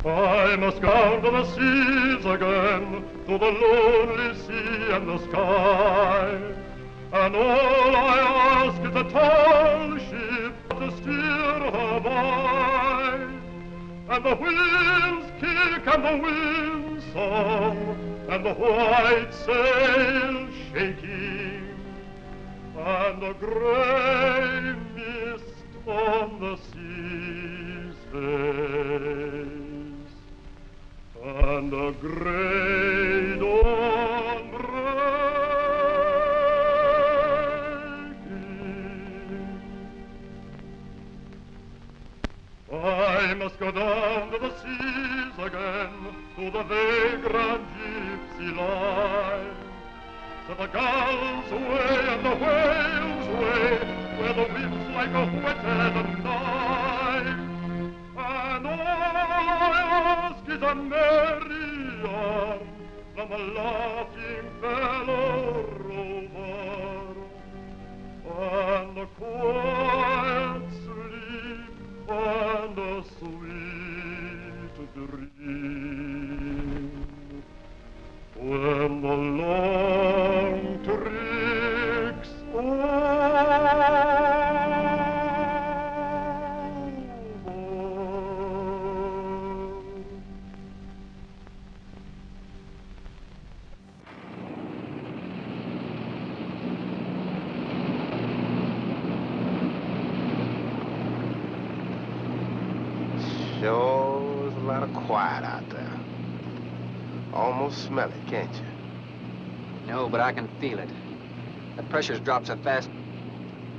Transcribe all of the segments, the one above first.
I must go down to the seas again, to the lonely sea and the sky. And all I ask is a tall ship to steer her by. And the wheels kick and the wind song, and the white sail shaking, and the gray mist on the sea's face, and the gray dawn breaking. I must go down to the seas again, to the vagrant gypsy line, to the gulls' way and the whales' way, where the wind's like a whetted knife. And all I ask is a merry arm from a laughing fellow rover, and a quiet sleep and a sweet dream. When the long trick's over. Sure is a lot of quiet out there. Almost smell it, can't you? No, but I can feel it. The pressure's dropped so fast,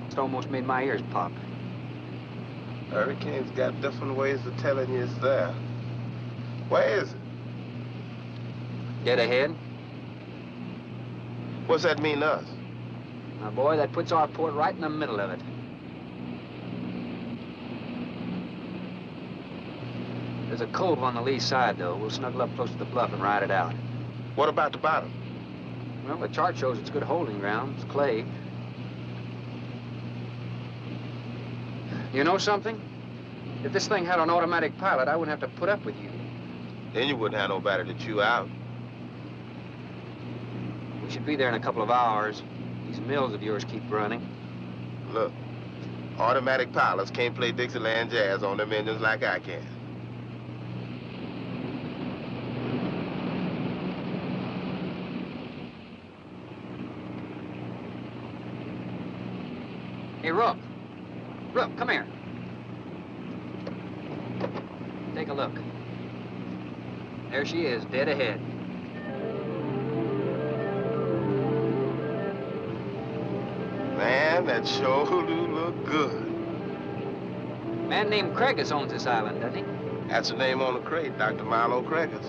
it almost made my ears pop. Hurricanes got different ways of telling you it's there. Where is it? Dead ahead. What's that mean to us? My boy, that puts our port right in the middle of it. There's a cove on the lee side, though. We'll snuggle up close to the bluff and ride it out. What about the bottom? Well, the chart shows it's good holding ground. It's clay. You know something? If this thing had an automatic pilot, I wouldn't have to put up with you. Then you wouldn't have nobody to chew out. We should be there in a couple of hours. These mills of yours keep running. Look, automatic pilots can't play Dixieland jazz on them engines like I can. Hey, Rook. Rook, come here. Take a look. There she is, dead ahead. Man, that sure do look good. A man named Craigus owns this island, doesn't he? That's the name on the crate, Dr. Milo Craigus.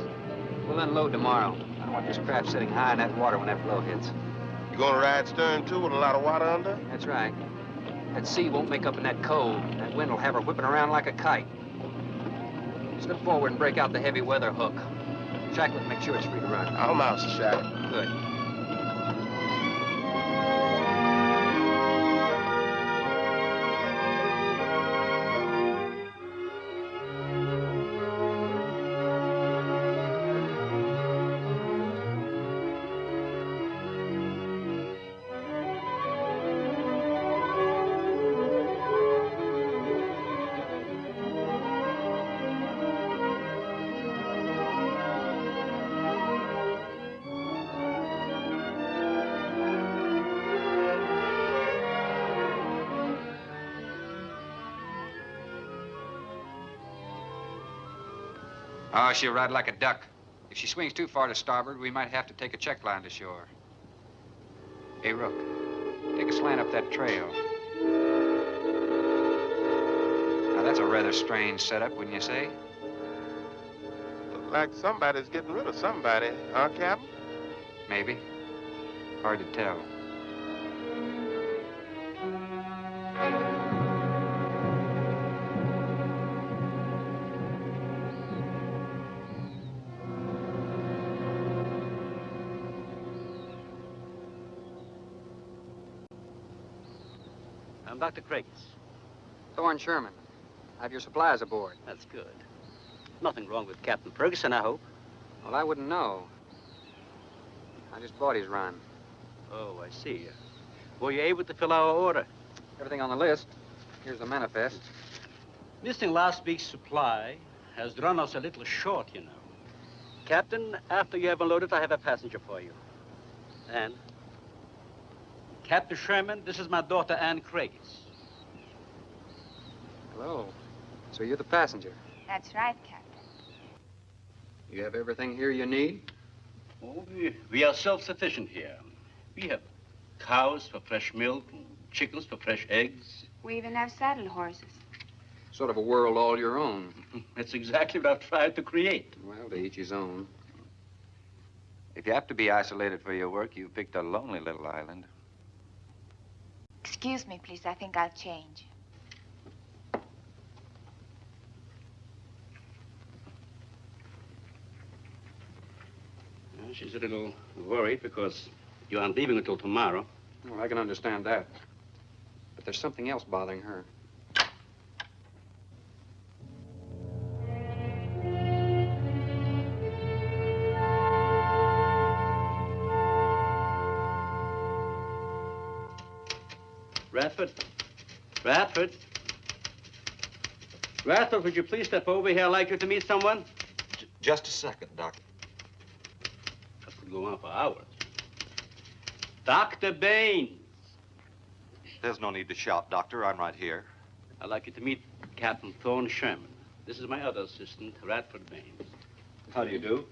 We'll unload tomorrow. I don't want this craft sitting high in that water when that flow hits. You gonna ride stern, too, with a lot of water under? That's right. That sea won't make up in that cove. That wind will have her whipping around like a kite. Slip forward and break out the heavy weather hook. Shackle it and make sure it's free to run. I'm out, Sir Shackle. Good. Oh, she'll ride like a duck. If she swings too far to starboard, we might have to take a check line to shore. Hey, Rook, take a slant up that trail. Now, that's a rather strange setup, wouldn't you say? Look like somebody's getting rid of somebody, huh, Captain? Maybe. Hard to tell. I'm Dr. Craigus. Thorne Sherman. I have your supplies aboard. That's good. Nothing wrong with Captain Ferguson, I hope. Well, I wouldn't know. I just bought his run. Oh, I see. Were you able to fill our order? Everything on the list. Here's the manifest. Missing last week's supply has run us a little short, you know. Captain, after you have unloaded, I have a passenger for you. Anne. Captain Sherman, this is my daughter, Anne Craigs. Hello. So you're the passenger. That's right, Captain. You have everything here you need? Oh, we are self-sufficient here. We have cows for fresh milk and chickens for fresh eggs. We even have saddle horses. Sort of a world all your own. That's exactly what I've tried to create. Well, to each his own. If you have to be isolated for your work, you picked a lonely little island. Excuse me, please. I think I'll change. Well, she's a little worried because you aren't leaving until tomorrow. Well, I can understand that. But there's something else bothering her. Radford? Radford? Radford, would you please step over here? I'd like you to meet someone. Just a second, Doctor. That could go on for hours. Dr. Baines. There's no need to shout, Doctor. I'm right here. I'd like you to meet Captain Thorne Sherman. This is my other assistant, Radford Baines. How do you do?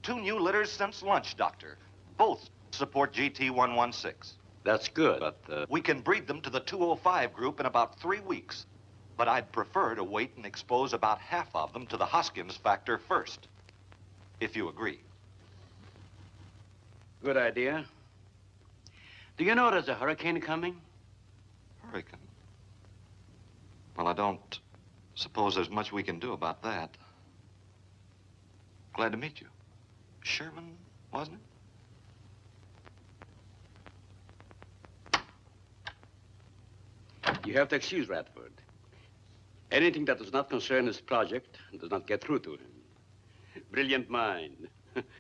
2 new litters since lunch, Doctor. Both support GT116. That's good, but, We can breed them to the 205 group in about 3 weeks. But I'd prefer to wait and expose about half of them to the Hoskins factor first. If you agree. Good idea. Do you know there's a hurricane coming? Hurricane? Well, I don't suppose there's much we can do about that. Glad to meet you. Sherman, wasn't it? You have to excuse Radford. Anything that does not concern his project does not get through to him. Brilliant mind.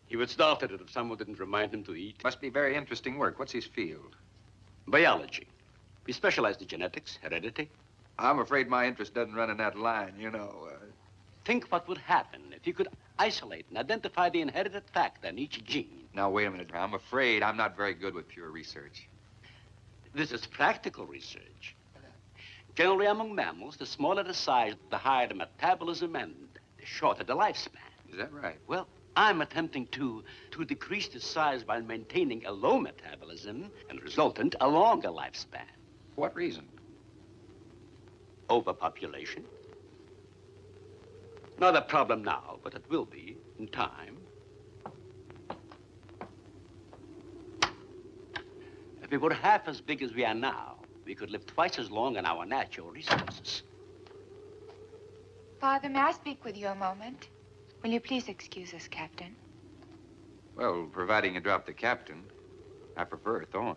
He would starve at it if someone didn't remind him to eat. Must be very interesting work. What's his field? Biology. We specialize in genetics, heredity. I'm afraid my interest doesn't run in that line, you know. Think what would happen if you could isolate and identify the inherited factor in each gene. Now, wait a minute. I'm afraid I'm not very good with pure research. This is practical research. Generally, among mammals, the smaller the size, the higher the metabolism and the shorter the lifespan. Is that right? Well, I'm attempting to decrease the size while maintaining a low metabolism and resultant a longer lifespan. For what reason? Overpopulation. Not a problem now, but it will be in time. If we were half as big as we are now, we could live twice as long on our natural resources. Father, may I speak with you a moment? Will you please excuse us, Captain? Well, providing you drop the captain, I prefer Thorne.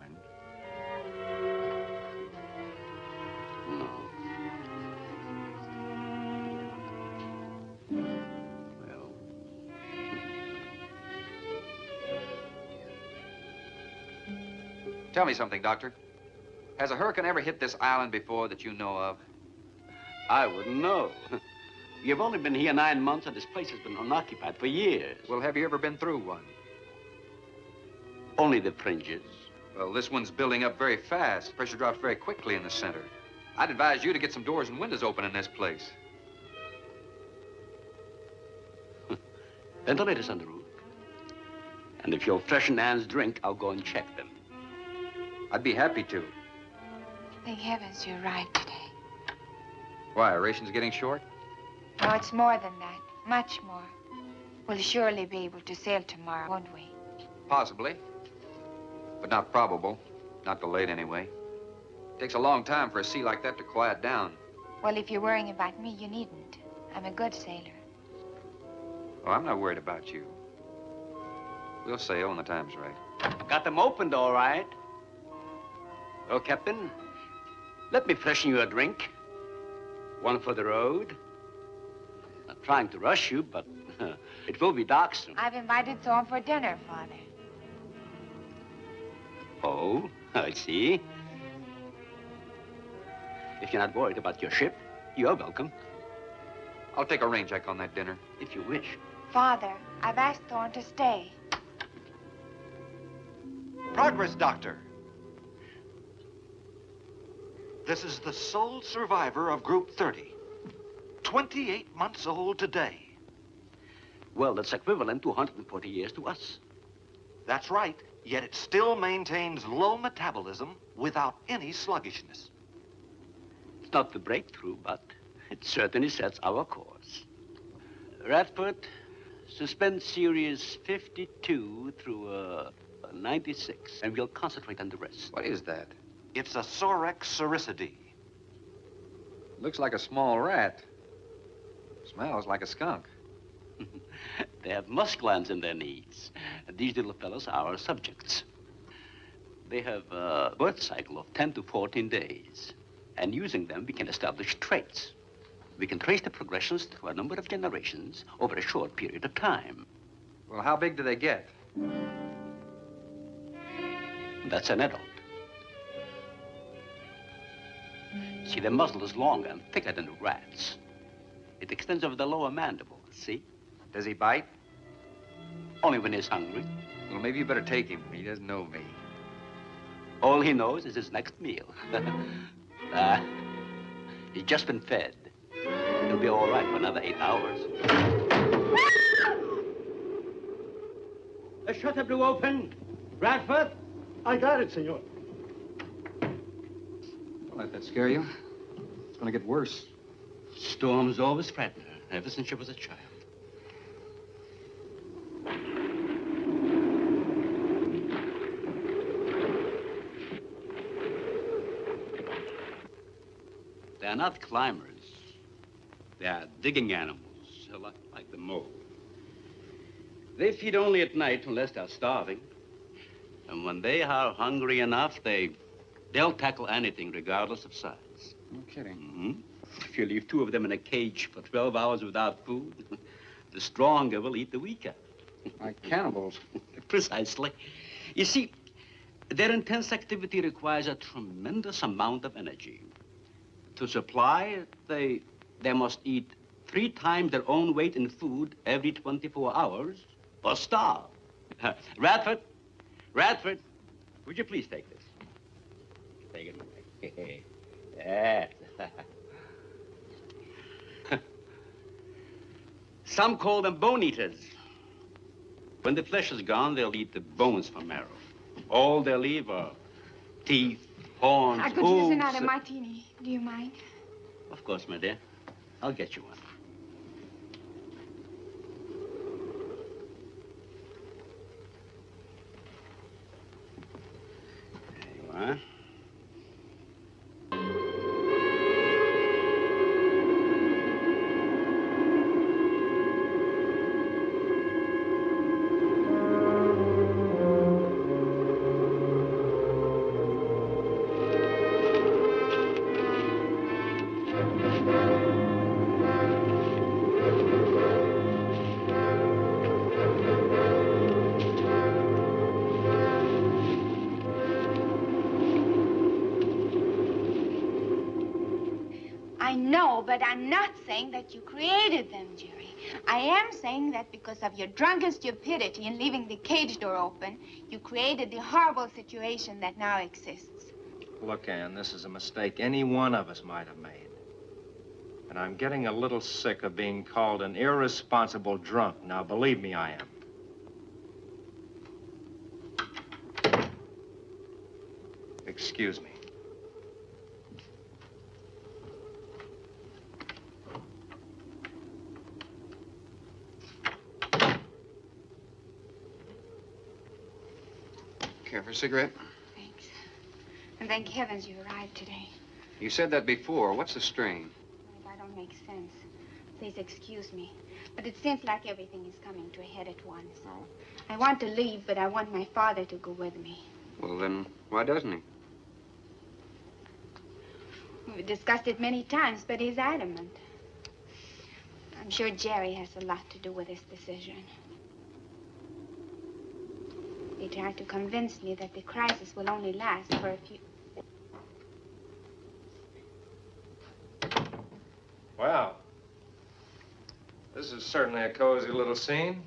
No. Well. Tell me something, Doctor. Has a hurricane ever hit this island before that you know of? I wouldn't know. You've only been here 9 months, and this place has been unoccupied for years. Well, have you ever been through one? Only the fringes. Well, this one's building up very fast. Pressure drops very quickly in the center. I'd advise you to get some doors and windows open in this place. Ventilators on the roof. And if you'll freshen Anne's drink, I'll go and check them. I'd be happy to. Thank heavens you arrived today. Why, are rations getting short? No, it's more than that. Much more. We'll surely be able to sail tomorrow, won't we? Possibly. But not probable. Not delayed, anyway. It takes a long time for a sea like that to quiet down. Well, if you're worrying about me, you needn't. I'm a good sailor. Oh, I'm not worried about you. We'll sail when the time's right. Got them opened, all right. Well, Captain, let me freshen you a drink. One for the road, Not trying to rush you, but it will be dark soon. I've invited someone for dinner, Father. Oh, I see. If you're not worried about your ship, you're welcome. I'll take a rain check on that dinner. If you wish. Father, I've asked Thorne to stay. Progress, Doctor. This is the sole survivor of Group 30. 28 months old today. Well, that's equivalent to 140 years to us. That's right, yet it still maintains low metabolism without any sluggishness. It's not the breakthrough, but it certainly sets our course. Radford, suspend series 52 through 96, and we'll concentrate on the rest. What is that? It's a Sorex cericidae. Looks like a small rat. Smells like a skunk. They have musk glands in their knees. And these little fellows are our subjects. They have a birth cycle of 10 to 14 days. And using them, we can establish traits. We can trace the progressions through a number of generations over a short period of time. Well, how big do they get? That's an adult. See, the muzzle is longer and thicker than the rat's. It extends over the lower mandible, see? Does he bite? Only when he's hungry. Well, maybe you better take him. He doesn't know me. All he knows is his next meal. He's just been fed. He'll be all right for another 8 hours. The shutter blew open. Radford? I got it, senor. Don't let that scare you. It's going to get worse. Storms always frighten her, ever since she was a child. They're not climbers. They are digging animals, like the mole. They feed only at night unless they're starving. And when they are hungry enough, they'll tackle anything, regardless of size. No kidding. Mm-hmm. If you leave 2 of them in a cage for 12 hours without food, the stronger will eat the weaker. Like cannibals. Precisely. You see, their intense activity requires a tremendous amount of energy. To supply it, they must eat 3 times their own weight in food every 24 hours or starve. Radford, would you please take this? Take it away. Yes. Some call them bone eaters. When the flesh is gone, they'll eat the bones for marrow. All they'll leave are teeth, horns, I could hooves. use another martini. Do you mind? Of course, my dear. I'll get you one. There you are. But I'm not saying that you created them, Jerry. I am saying that because of your drunken stupidity in leaving the cage door open, you created the horrible situation that now exists. Look, Ann, this is a mistake any one of us might have made. And I'm getting a little sick of being called an irresponsible drunk. Now, believe me, I am. Excuse me. Care for a cigarette? Thanks. And thank heavens you arrived today. You said that before. What's the strain? That don't make sense. Please excuse me. But it seems like everything is coming to a head at once. Oh. I want to leave, but I want my father to go with me. Well, then, why doesn't he? We've discussed it many times, but he's adamant. I'm sure Jerry has a lot to do with this decision. He tried to convince me that the crisis will only last for a few... Wow. This is certainly a cozy little scene.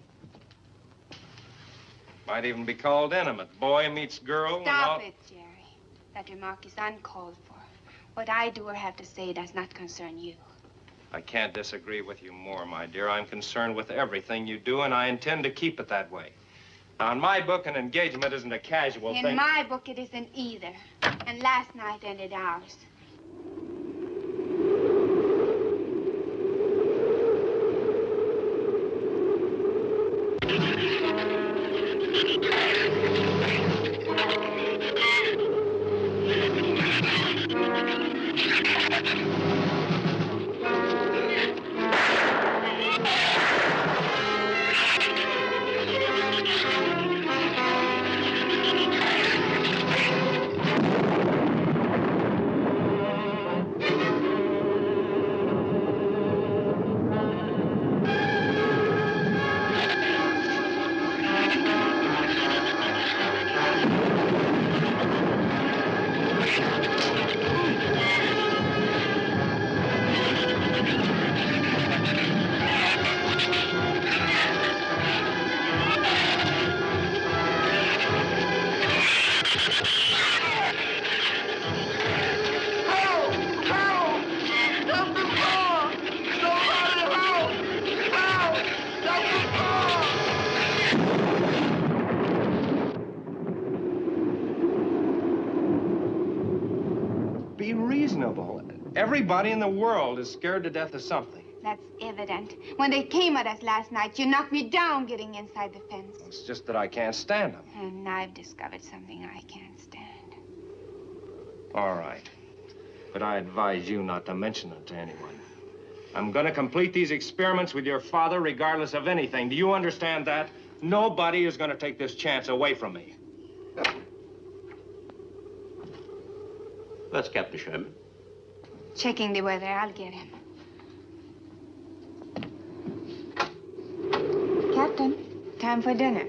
Might even be called intimate. Boy meets girl. Stop it, Jerry. That remark is uncalled for. What I do or have to say does not concern you. I can't disagree with you more, my dear. I'm concerned with everything you do, and I intend to keep it that way. Now, in my book, an engagement isn't a casual thing. In my book, it isn't either. And last night ended ours. Be reasonable. Everybody in the world is scared to death of something. That's evident. When they came at us last night, you knocked me down getting inside the fence. It's just that I can't stand them. And I've discovered something I can't stand. All right. But I advise you not to mention it to anyone. I'm going to complete these experiments with your father regardless of anything. Do you understand that? Nobody is going to take this chance away from me. That's Captain Sherman. Checking the weather. I'll get him. Captain, time for dinner.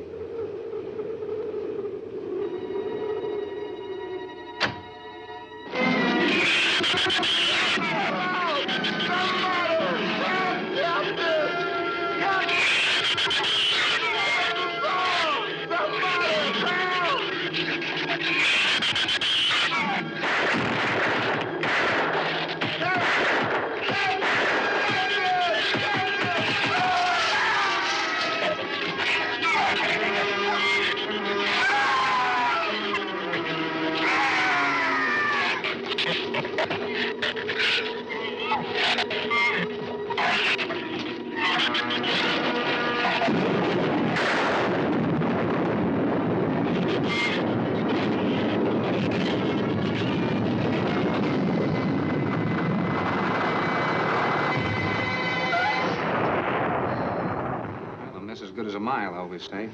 Mile, I always say.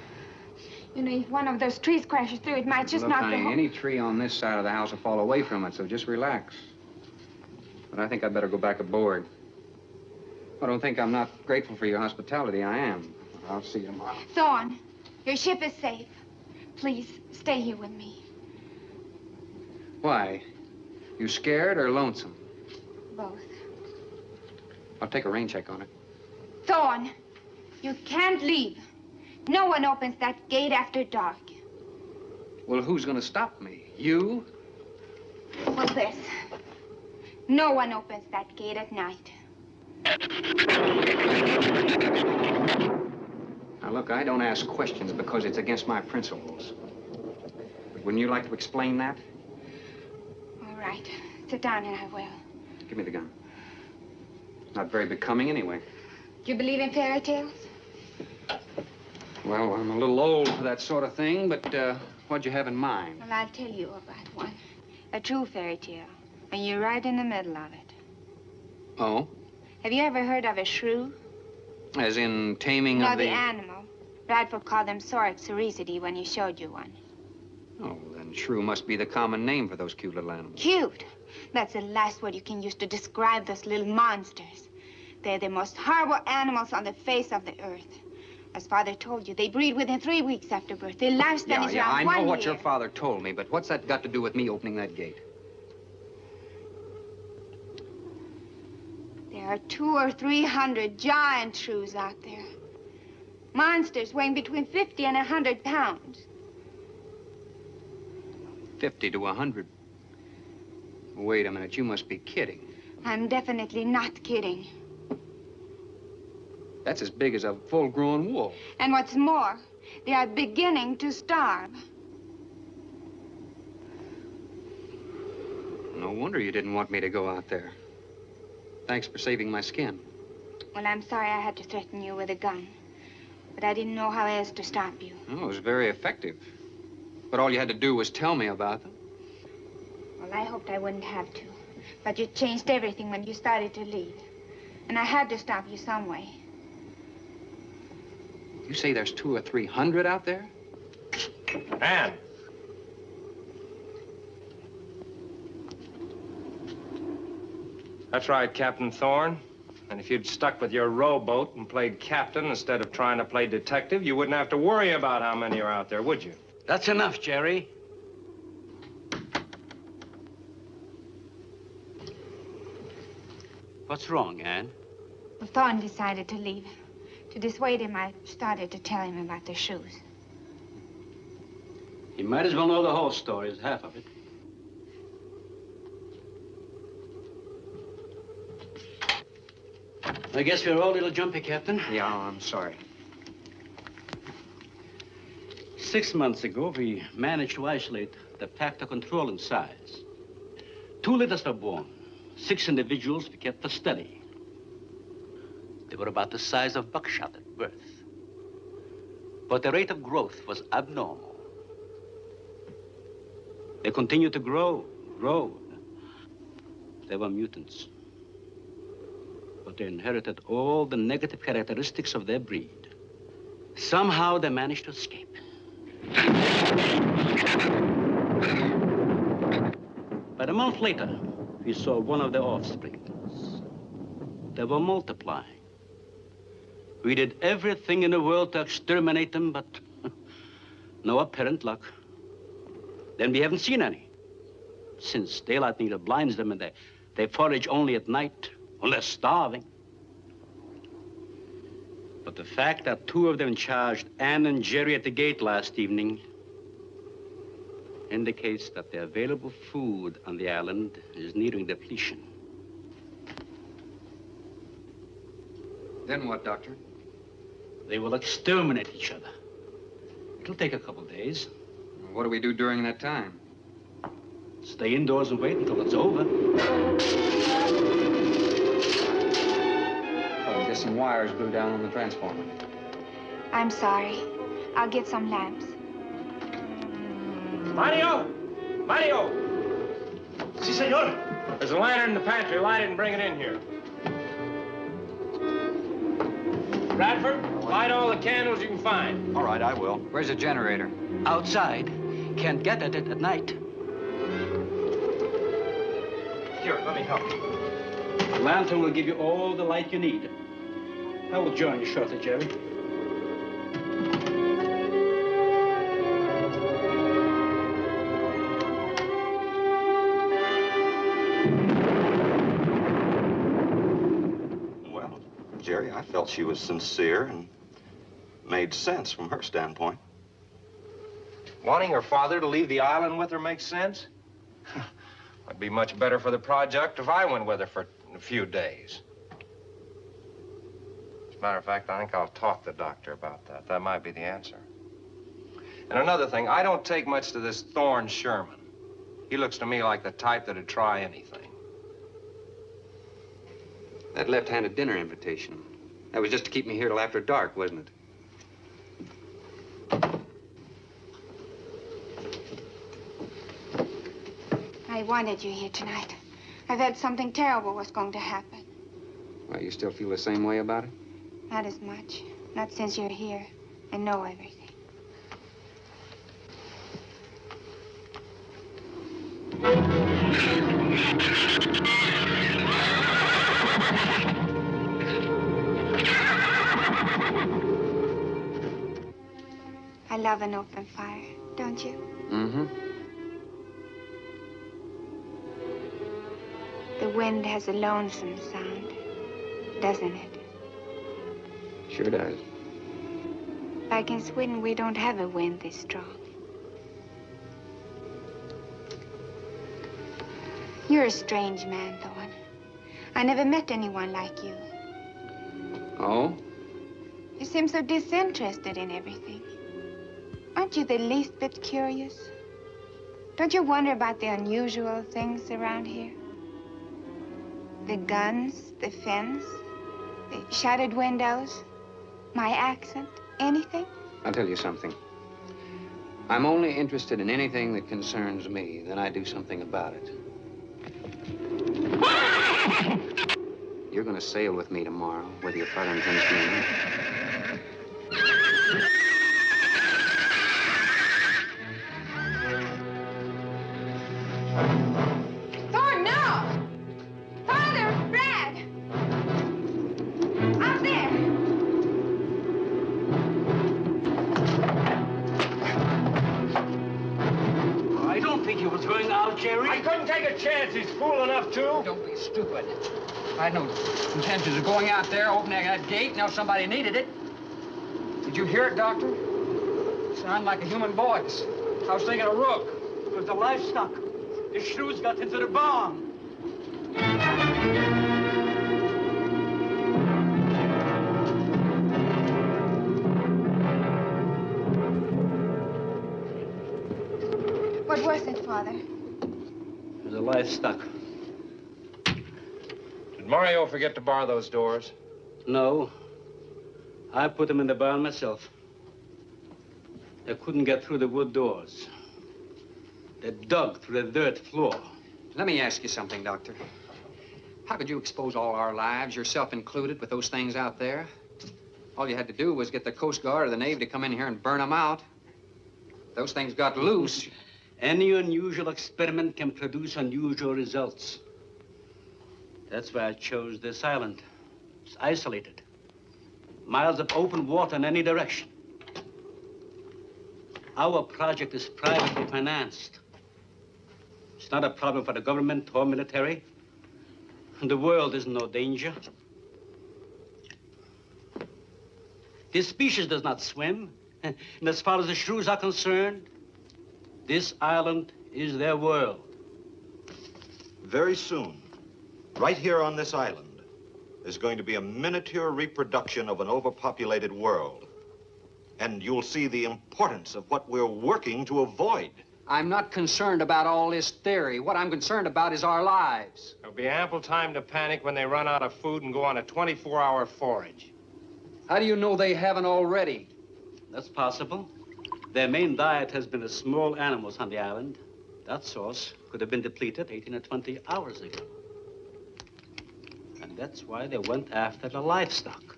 You know, if one of those trees crashes through, it might just Look, knock the honey, whole... any tree on this side of the house will fall away from it, so just relax. But I think I'd better go back aboard. I don't think I'm not grateful for your hospitality. I am. I'll see you tomorrow. Thorne, your ship is safe. Please, stay here with me. Why? You scared or lonesome? Both. I'll take a rain check on it. Thorne, you can't leave. No one opens that gate after dark. Well, who's going to stop me? You? Well, this. No one opens that gate at night. Now, look, I don't ask questions because it's against my principles. But wouldn't you like to explain that? All right. Sit down and I will. Give me the gun. Not very becoming anyway. Do you believe in fairy tales? Well, I'm a little old for that sort of thing, but what'd you have in mind? Well, I'll tell you about one. A true fairy tale. And you're right in the middle of it. Oh? Have you ever heard of a shrew? As in taming No, of the... the animal. Bradford called them Sorixoricity when he showed you one. Oh, then shrew must be the common name for those cute little animals. Cute. That's the last word you can use to describe those little monsters. They're the most horrible animals on the face of the earth. As Father told you, they breed within 3 weeks after birth. Their lifespan is around 1 year. I know what your father told me, but what's that got to do with me opening that gate? There are 200 or 300 giant shrews out there. Monsters weighing between 50 and 100 pounds. 50 to 100. Wait a minute, you must be kidding. I'm definitely not kidding. That's as big as a full-grown wolf. And what's more, they are beginning to starve. No wonder you didn't want me to go out there. Thanks for saving my skin. Well, I'm sorry I had to threaten you with a gun. But I didn't know how else to stop you. Oh, it was very effective. But all you had to do was tell me about them. Well, I hoped I wouldn't have to. But you changed everything when you started to leave. And I had to stop you some way. You say there's 200 or 300 out there? Anne. That's right, Captain Thorne. And if you'd stuck with your rowboat and played captain instead of trying to play detective, you wouldn't have to worry about how many are out there, would you? That's enough, Jerry. What's wrong, Anne? Well, Thorne decided to leave. To dissuade him, I started to tell him about the shoes. You might as well know the whole story as half of it. I guess we're all a little jumpy, Captain. Yeah, I'm sorry. 6 months ago, we managed to isolate the factor controlling size. 2 litters were born. 6 individuals we kept for study. They were about the size of buckshot at birth. But the rate of growth was abnormal. They continued to grow. They were mutants. But they inherited all the negative characteristics of their breed. Somehow they managed to escape. But a month later, we saw one of their offsprings. They were multiplying. We did everything in the world to exterminate them, but no apparent luck. Then we haven't seen any. Since daylight neither blinds them and they forage only at night, unless starving. But the fact that 2 of them charged Anne and Jerry at the gate last evening indicates that the available food on the island is nearing depletion. Then what, Doctor? They will exterminate each other. It'll take a couple days. What do we do during that time? Stay indoors and wait until it's over. Oh, just some wires glued down on the transformer. I'm sorry. I'll get some lamps. Mario! Mario! Si, senor. There's a lantern in the pantry. Light it and bring it in here. Bradford, light all the candles you can find. All right, I will. Where's the generator? Outside. Can't get at it at night. Here, let me help you. The lantern will give you all the light you need. I will join you shortly, Jerry. Well, Jerry, I felt she was sincere and made sense from her standpoint. Wanting her father to leave the island with her makes sense? It'd be much better for the project if I went with her for a few days. As a matter of fact, I think I'll talk to the doctor about that. That might be the answer. And another thing, I don't take much to this Thorne Sherman. He looks to me like the type that'd try anything. That left-handed dinner invitation. That was just to keep me here till after dark, wasn't it? I wanted you here tonight. I've heard something terrible was going to happen. Well, you still feel the same way about it? Not as much. Not since you're here and know everything. I love an open fire, don't you? Mm-hmm. The wind has a lonesome sound, doesn't it? Sure does. Like in Sweden, we don't have a wind this strong. You're a strange man, Thorne. I never met anyone like you. Oh? You seem so disinterested in everything. Aren't you the least bit curious? Don't you wonder about the unusual things around here? The guns, the fence, the shuttered windows, my accent, anything? I'll tell you something. I'm only interested in anything that concerns me. Then I do something about it. You're gonna sail with me tomorrow, whether your father intends to or not. Thorne, no! Father, Brad! Out there! I don't think he was going out, Jerry. I couldn't take a chance. He's fool enough to. Don't be stupid. I had no intentions of going out there, opening that gate, now somebody needed it. Did you hear it, Doctor? Sounded like a human voice. I was thinking of Rook. It was the livestock. The shrews got into the barn. What was it, Father? It was the livestock. Did Mario forget to bar those doors? No. I put them in the barn myself. They couldn't get through the wood doors. They dug through the dirt floor. Let me ask you something, Doctor. How could you expose all our lives, yourself included, with those things out there? All you had to do was get the Coast Guard or the Navy to come in here and burn them out. Those things got loose. Any unusual experiment can produce unusual results. That's why I chose this island. It's isolated. Miles of open water in any direction. Our project is privately financed. It's not a problem for the government or military. The world is in no danger. This species does not swim. And as far as the shrews are concerned, this island is their world. Very soon, right here on this island, there's going to be a miniature reproduction of an overpopulated world. And you'll see the importance of what we're working to avoid. I'm not concerned about all this theory. What I'm concerned about is our lives. There'll be ample time to panic when they run out of food and go on a 24-hour forage. How do you know they haven't already? That's possible. Their main diet has been the small animals on the island. That source could have been depleted 18 or 20 hours ago. And that's why they went after the livestock.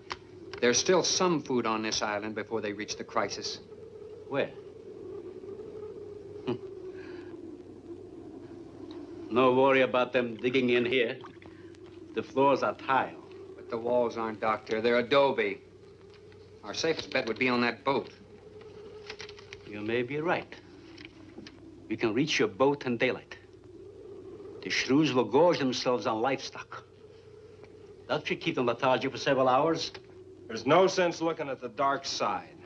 There's still some food on this island before they reach the crisis. Where? No worry about them digging in here. The floors are tile. But the walls aren't, Doctor. They're adobe. Our safest bet would be on that boat. You may be right. We can reach your boat in daylight. The shrews will gorge themselves on livestock. That should keep them lethargic for several hours. There's no sense looking at the dark side.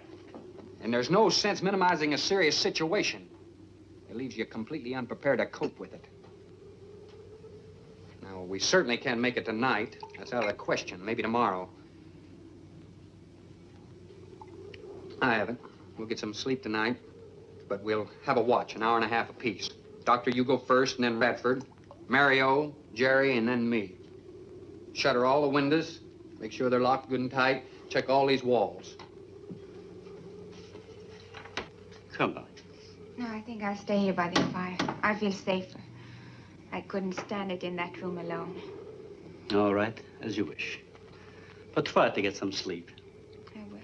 And there's no sense minimizing a serious situation. It leaves you completely unprepared to cope with it. Now, we certainly can't make it tonight. That's out of the question. Maybe tomorrow. I haven't. We'll get some sleep tonight, but we'll have a watch, an hour and a half apiece. Doctor, you go first, and then Radford, Mario, Jerry, and then me. Shutter all the windows, make sure they're locked good and tight, check all these walls. Come on. No, I think I'll stay here by the fire. I feel safer. I couldn't stand it in that room alone. All right, as you wish. But try to get some sleep. I will.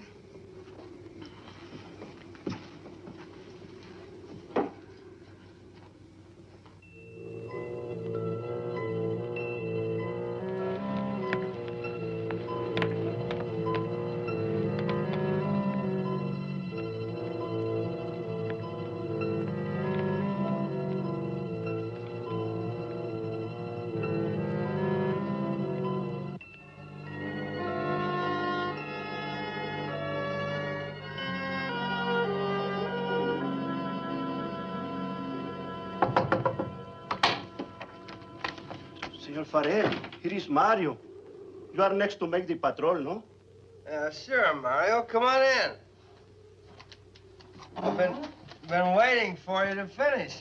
Senor Farrell, here is Mario. You are next to make the patrol, no? Sure, Mario. Come on in. I've been waiting for you to finish.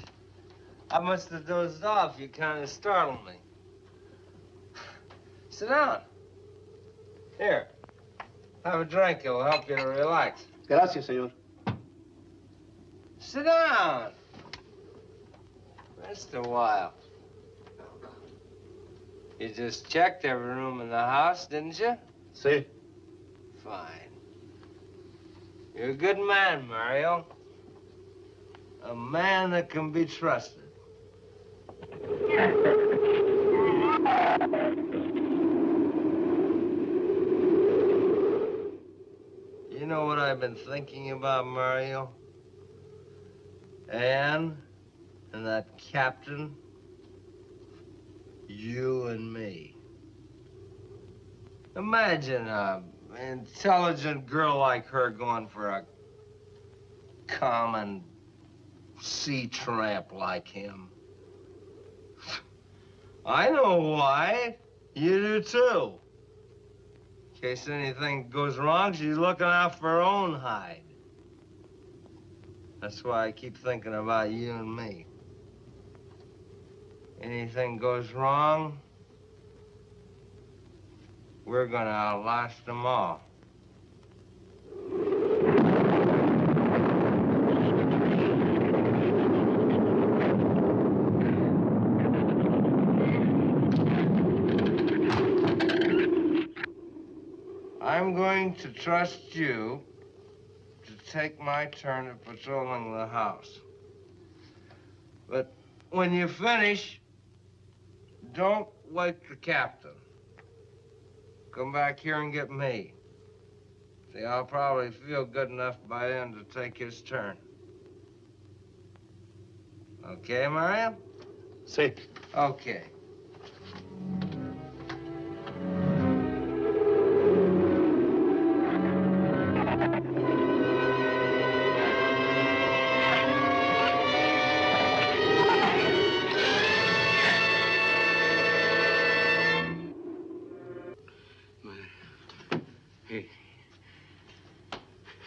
I must have dozed off. You kind of startled me. Sit down. Here. Have a drink. It'll help you to relax. Gracias, senor. Sit down. Rest a while. You just checked every room in the house, didn't you? Si. Fine. You're a good man, Mario. A man that can be trusted. You know what I've been thinking about, Mario? Anne and that captain. You and me. Imagine an intelligent girl like her going for a common sea tramp like him. I know why. You do too. In case anything goes wrong, she's looking out for her own hide. That's why I keep thinking about you and me. Anything goes wrong, we're gonna outlast them all. I'm going to trust you to take my turn at patrolling the house. But when you finish, don't wake the captain. Come back here and get me. See, I'll probably feel good enough by then to take his turn. Okay, Mario? Si. Okay.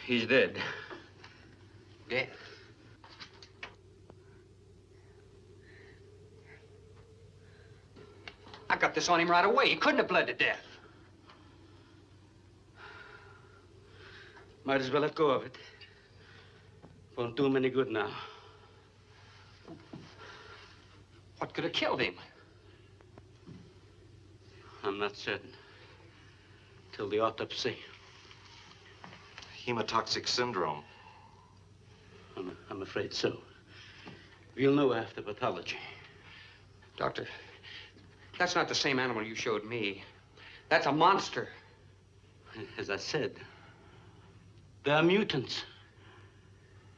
He's dead. Dead? I got this on him right away. He couldn't have bled to death. Might as well let go of it. Won't do him any good now. What could have killed him? I'm not certain. Till the autopsy. Hemotoxic syndrome. I'm afraid so. We'll know after pathology. Doctor, that's not the same animal you showed me. That's a monster. As I said, they are mutants.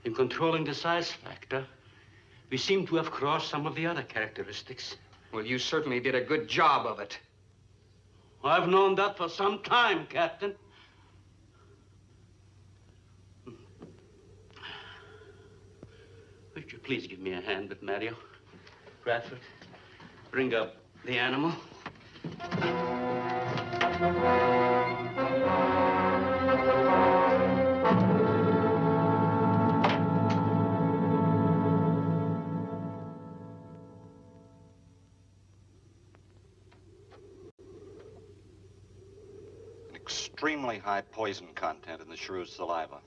In controlling the size factor, we seem to have crossed some of the other characteristics. Well, you certainly did a good job of it. I've known that for some time, Captain. Would you please give me a hand with Mario? Bradford, bring up the animal. Extremely high poison content in the shrew's saliva.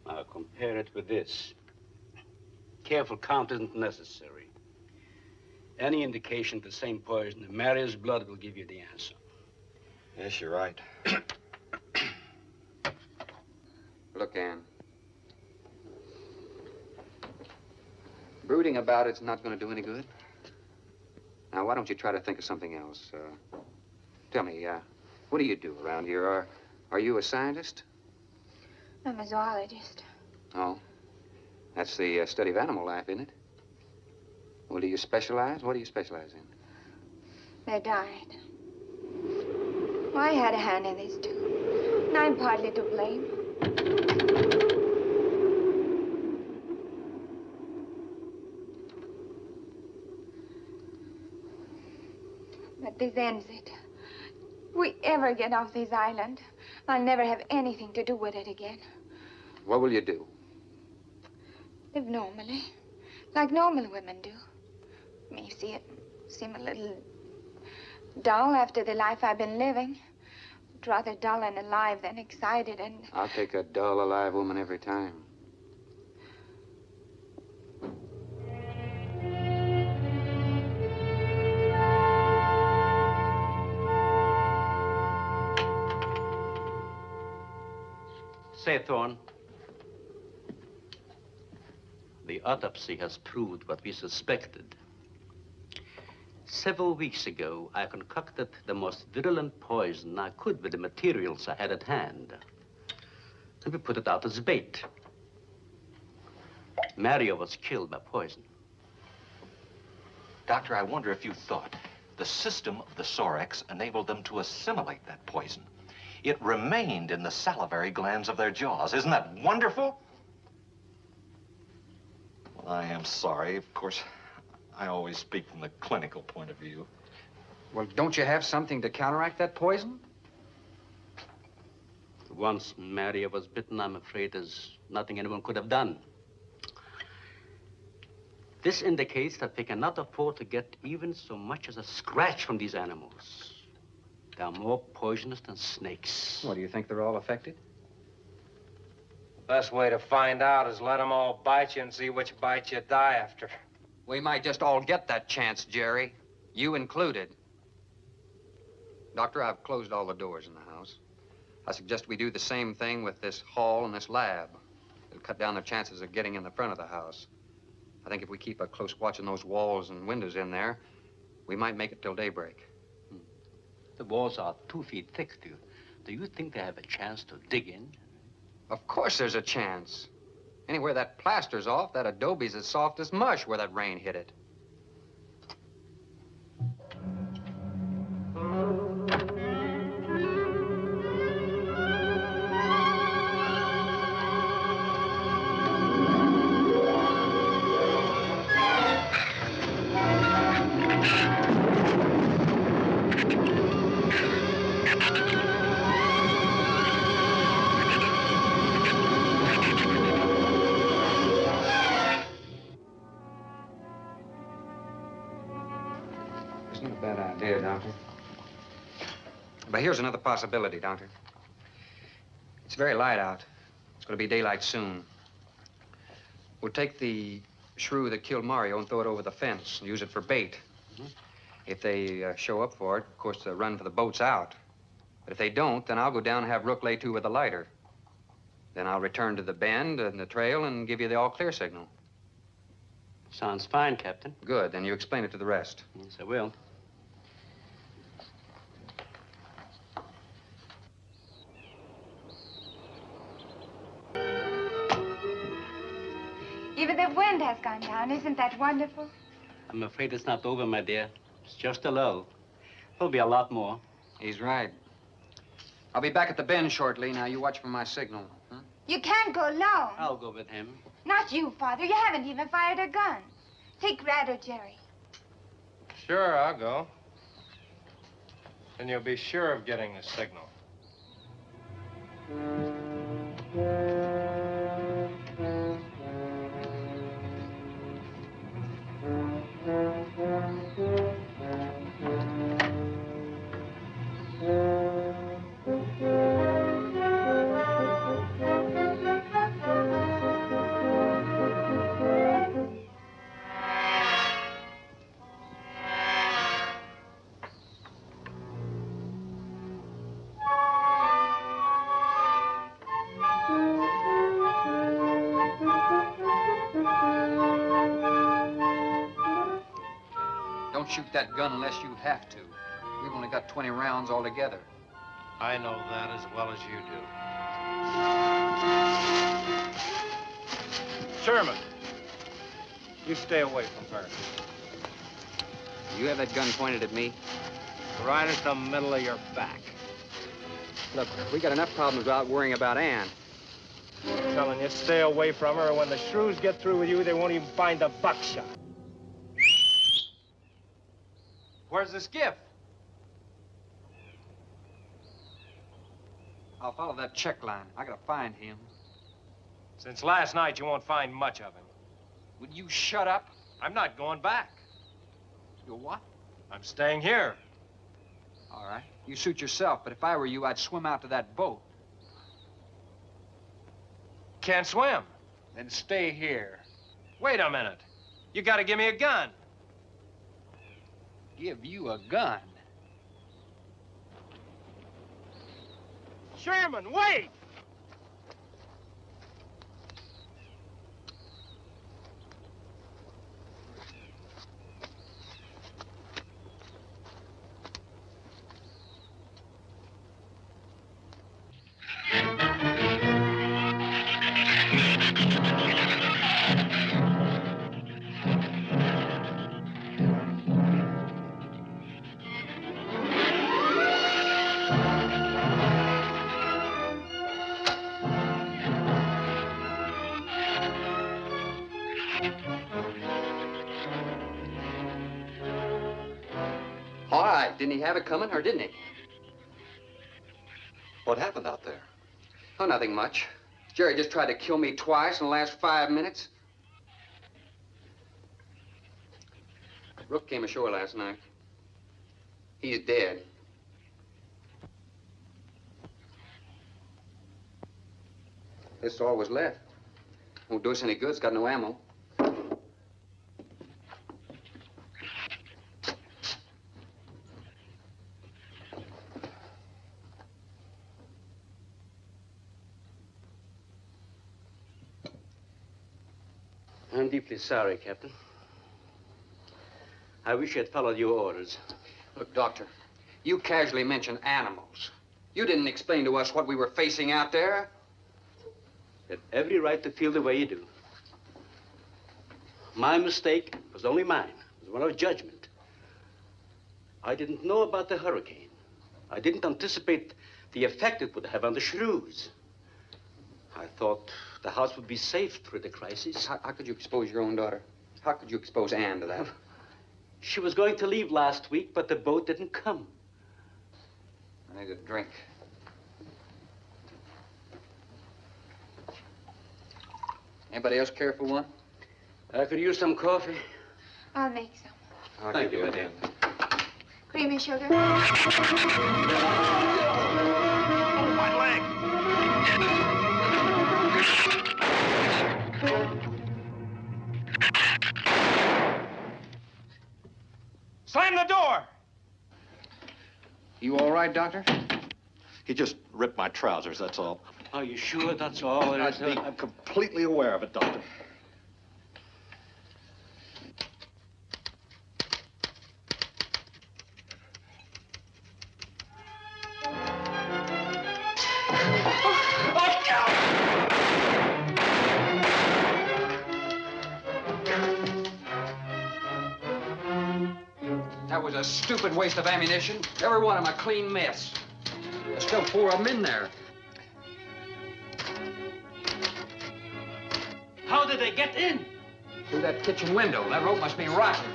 Now compare it with this. Careful count isn't necessary. Any indication of the same poison in Mario's blood will give you the answer. Yes, you're right. Look, Ann. Brooding about it's not going to do any good. Now, why don't you try to think of something else? Tell me, what do you do around here? Are you a scientist? I'm a zoologist. Oh. That's the study of animal life, isn't it? Well, do you specialize? What do you specialize in? They died. Well, I had a hand in this, too. And I'm partly to blame. this ends it. If we ever get off this island, I'll never have anything to do with it again. What will you do? Live normally, like normal women do. May seem a little dull after the life I've been living. But rather dull and alive than excited and... I'll take a dull, alive woman every time. Say, Thorne, the autopsy has proved what we suspected. Several weeks ago, I concocted the most virulent poison I could with the materials I had at hand. And we put it out as bait. Mario was killed by poison. Doctor, I wonder if you thought the system of the Sorex enabled them to assimilate that poison. It remained in the salivary glands of their jaws. Isn't that wonderful? Well, I am sorry. Of course, I always speak from the clinical point of view. Well, don't you have something to counteract that poison? Once Mario was bitten, I'm afraid there's nothing anyone could have done. This indicates that we cannot afford to get even so much as a scratch from these animals. They're more poisonous than snakes. What, do you think they're all affected? Best way to find out is let them all bite you and see which bite you die after. We might just all get that chance, Jerry. You included. Doctor, I've closed all the doors in the house. I suggest we do the same thing with this hall and this lab. It'll cut down the chances of getting in the front of the house. I think if we keep a close watch on those walls and windows in there, we might make it till daybreak. The walls are 2 feet thick. Do you think they have a chance to dig in? Of course there's a chance. Anywhere that plaster's off, that adobe's as soft as mush where that rain hit it. But here's another possibility, Doctor. It's very light out. It's going to be daylight soon. We'll take the shrew that killed Mario and throw it over the fence and use it for bait. If they show up for it, of course, they'll run for the boats out. But if they don't, then I'll go down and have Rook lay to with a lighter. Then I'll return to the bend and the trail and give you the all-clear signal. Sounds fine, Captain. Good. Then you explain it to the rest. Yes, I will. Even the wind has gone down. Isn't that wonderful? I'm afraid it's not over, my dear. It's just a lull. There'll be a lot more. He's right. I'll be back at the bend shortly. Now, you watch for my signal. Huh? You can't go alone. I'll go with him. Not you, Father. You haven't even fired a gun. Take Red or Jerry. Sure, I'll go. And you'll be sure of getting the signal. Don't shoot that gun unless you have to. We've only got 20 rounds altogether. I know that as well as you do. Sherman, you stay away from her. You have that gun pointed at me? Right at the middle of your back. Look, we got enough problems without worrying about Ann. I'm telling you, stay away from her, or when the shrews get through with you, they won't even find the buckshot. Where's the skiff? I'll follow that check line. I gotta find him. Since last night, you won't find much of him. Would you shut up? I'm not going back. You what? I'm staying here. All right. You suit yourself, but if I were you, I'd swim out to that boat. Can't swim. Then stay here. Wait a minute. You gotta give me a gun. Give you a gun? Sherman, wait! All right. Didn't he have it coming, or didn't he? What happened out there? Oh, nothing much. Jerry just tried to kill me twice in the last 5 minutes. Rook came ashore last night. He's dead. This is all was left. Won't do us any good. It's got no ammo. I'm deeply sorry, Captain. I wish I had followed your orders. Look, Doctor, you casually mentioned animals. You didn't explain to us what we were facing out there. You had every right to feel the way you do. My mistake was only mine. It was one of judgment. I didn't know about the hurricane. I didn't anticipate the effect it would have on the Shrews. I thought the house would be safe through the crisis. How could you expose your own daughter? How could you expose Anne to that? She was going to leave last week, but the boat didn't come. I need a drink. Anybody else care for one? I could use some coffee. I'll make some. Thank you, madam. Creamy sugar? Oh, my leg! Slam the door! You all right, Doctor? He just ripped my trousers, that's all. Are you sure that's all there is? I'm completely aware of it, Doctor. That was a stupid waste of ammunition. Every one of them a clean mess. There's still 4 of them in there. How did they get in? Through that kitchen window. That rope must be rotten.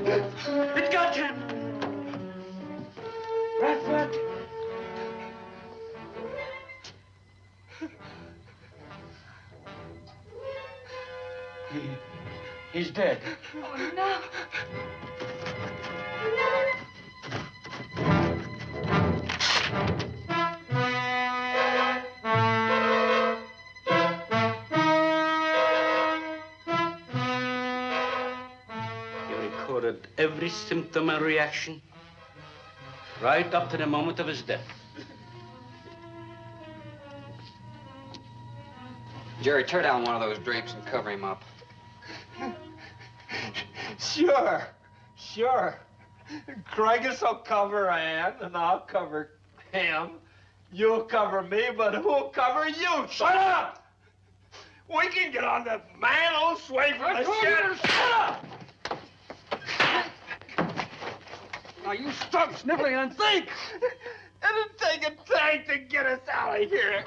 It got him! Bradford! He's dead. Oh, no. He recorded every symptom and reaction, right up to the moment of his death. Jerry, tear down one of those drapes and cover him up. Sure, sure. Craigus will cover Ann, and I'll cover him. You'll cover me, but who'll cover you? Shut up! We can get on the man old sway from the shed. Shut up! Now, you stop sniveling and think! It'll take a tank to get us out of here.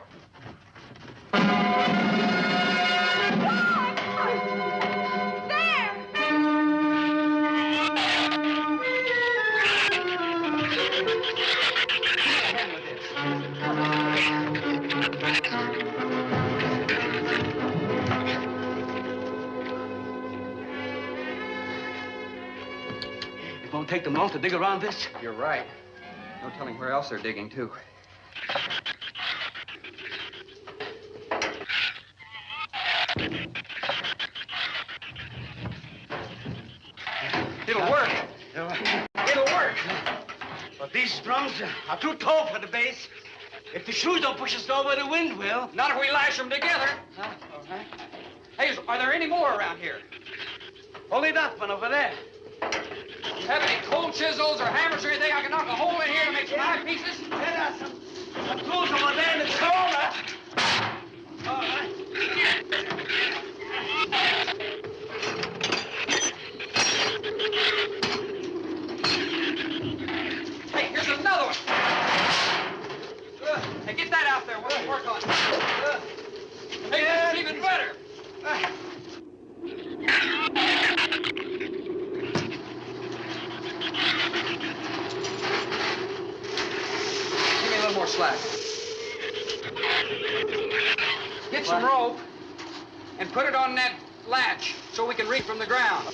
won't take them long to dig around this. You're right. No telling where else they're digging, too. It'll work. It'll work. But these drums are too tall for the base. If the shoes don't push us over, the wind will. Not if we lash them together. All right. Hey, are there any more around here? Only that one over there. You have any cold chisels or hammers or anything I can knock a hole in here to make some eye pieces? There are some tools over there in the corner. All right. Hey, here's another one. Hey, get that out there. We'll work on it. Make this even better. Give me a little more slack. Get some rope and put it on that latch so we can reach from the ground.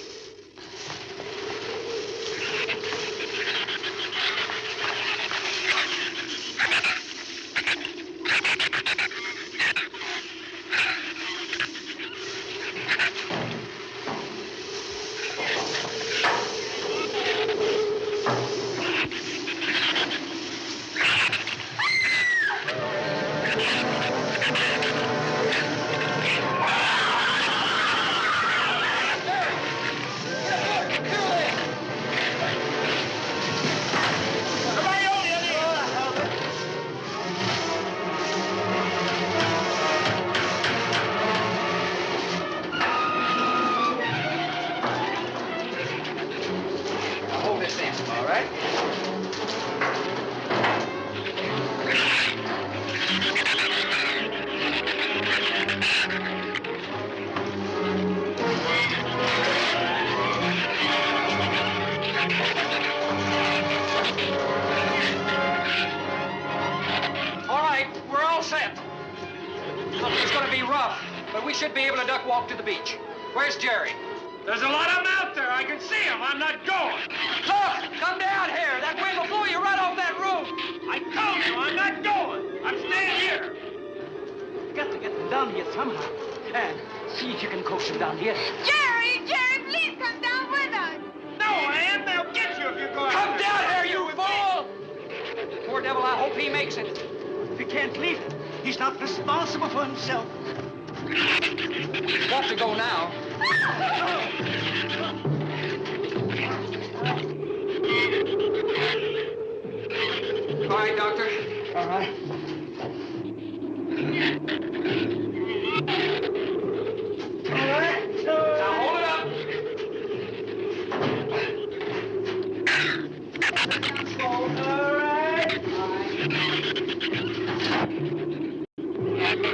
Should be able to duck walk to the beach. Where's Jerry? There's a lot of them out there. I can see them. I'm not going. Look! Come down here. That wind will blow you right off that roof. I told you I'm not going. I'm staying here. You got to get them down here somehow. And see if you can coax them down here. Jerry, please come down with us. No, Ann, they'll get you if you go out. Come down here, you fool! Poor devil, I hope he makes it. We can't leave him. He's not responsible for himself. Got to go now. All right, Doctor. All right. All right. Now hold it up. All right.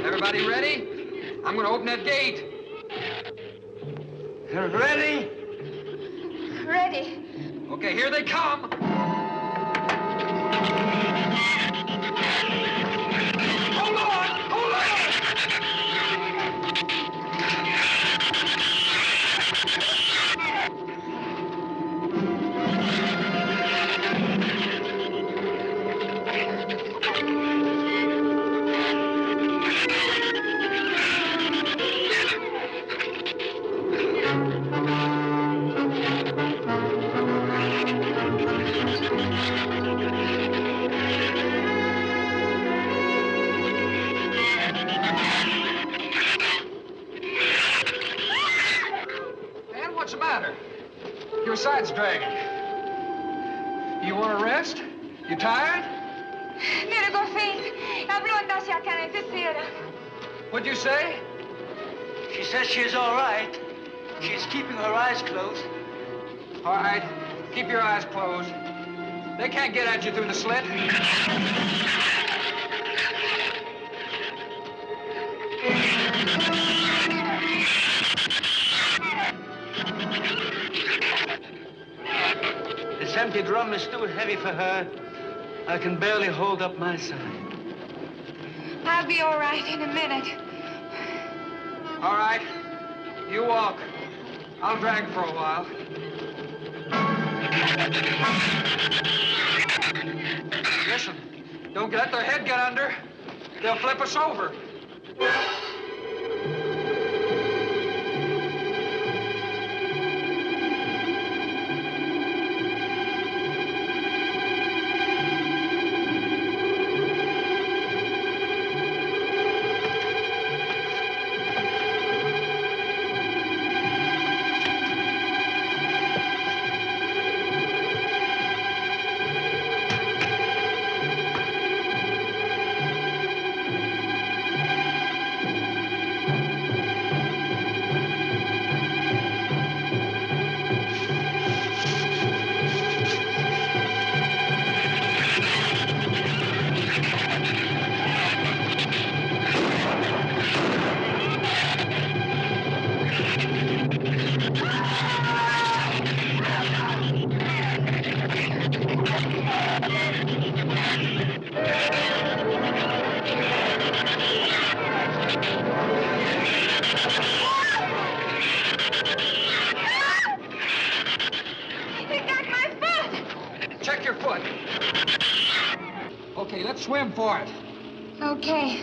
Everybody ready? I'm going to open that gate. You're ready? Ready. Okay, here they come. Hold on! Hold on! What's the matter? Your side's dragging. You want to rest? You tired? Mira, go faint. Habló hacia acá necesita. What'd you say? She says she's all right. She's keeping her eyes closed. All right. Keep your eyes closed. They can't get at you through the slit. This empty drum is too heavy for her. I can barely hold up my side. I'll be all right in a minute. All right. You walk. I'll drag for a while. Listen, don't let their head get under. They'll flip us over. Okay, let's swim for it. Okay.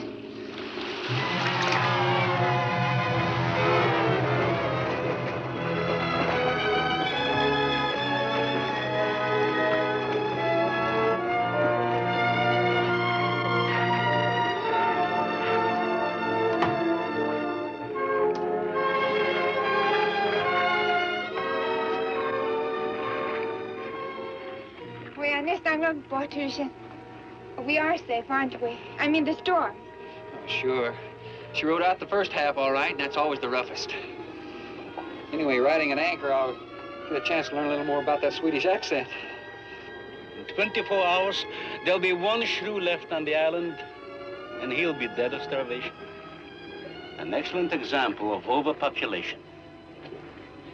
We understand, Porterchen. We are safe, aren't we? I mean, the storm. Oh, sure. She rode out the first half all right, and that's always the roughest. Anyway, riding an anchor, I'll get a chance to learn a little more about that Swedish accent. In 24 hours, there'll be one shrew left on the island, and he'll be dead of starvation. An excellent example of overpopulation.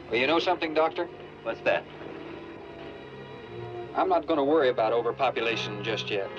Well, you know something, Doctor? What's that? I'm not going to worry about overpopulation just yet.